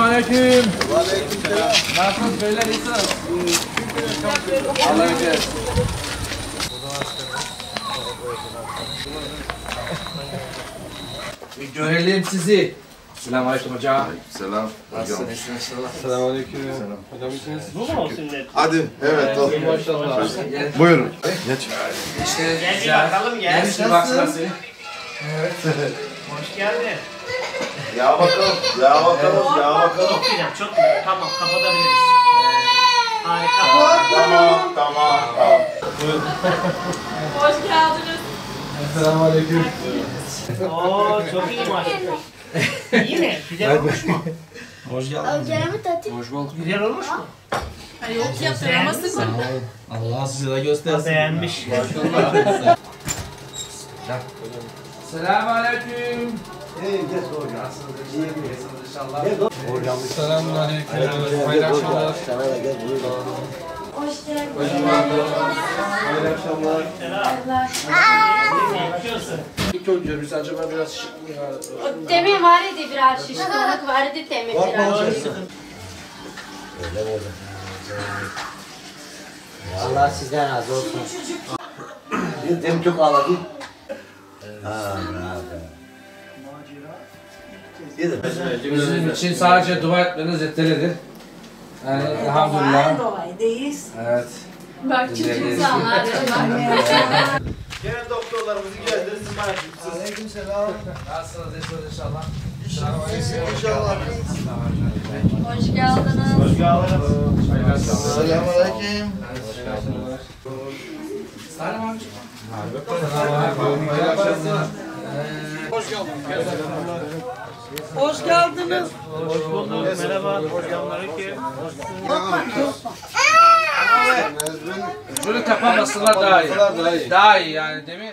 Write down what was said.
Selamünaleyküm. Aleykümselam. Nasılsınız beyler, iyisiniz? Allah'a emanet. Bir görelim sizi. Selamünaleyküm hocam. Selam. Nasılsınız? İnşallah. Selamünaleyküm. Hocam iyisiniz? Bu mu olsun dedi? Hadi. Evet. Maşallah. Buyurun. Geç. İşte Gel bir bakalım gel. Gelmiştir baksana seni. Hoş geldin. Ya bakalım. Ya bakalım. Ya bakalım. Çok güzel, çok güzel. Tamam, kapatabiliriz. Harika. Tamam. Hoş geldiniz. Selamünaleyküm. Oo, çok iyi maşallah. İyi mi? Güzel olmuş mu? Hoş geldin. Hoş bulduk. Güzel olmuş mu? Hani yok yaptıramazsın. Allah size de göstersin. Beğenmiş. Selamünaleyküm. Nasılsınız inşallah? Selamünaleyküm. Hayırlı akşamlar. Hoş geldin. Hayırlı akşamlar. Ne yapıyorsun? İlk önce biz acaba biraz şık mı ya? Demin var idi biraz şişkinlik var idi demin biraz. Allah sizden razı olsun. Dedim çok ağladım. Bizim için sadece dua etmeniz yeterlidir. Yani elhamdülillah. Dolayıdayız. Evet. Bak küçük insanlar. Gene doktorlarımızı gezdirirsin bana. Aleykümselam. Nasılsınız? İyisiniz inşallah. İnşallah. Hoş geldiniz. Hoş geldiniz. Hayırlı akşamlar. Selamünaleyküm. Selam amca. Hayırlı akşamlar. Hoş geldiniz. Hoş bulduk. Merhaba. Selamünaleyküm. Şunu kapamasınlar daha iyi. Daha iyi yani değil mi?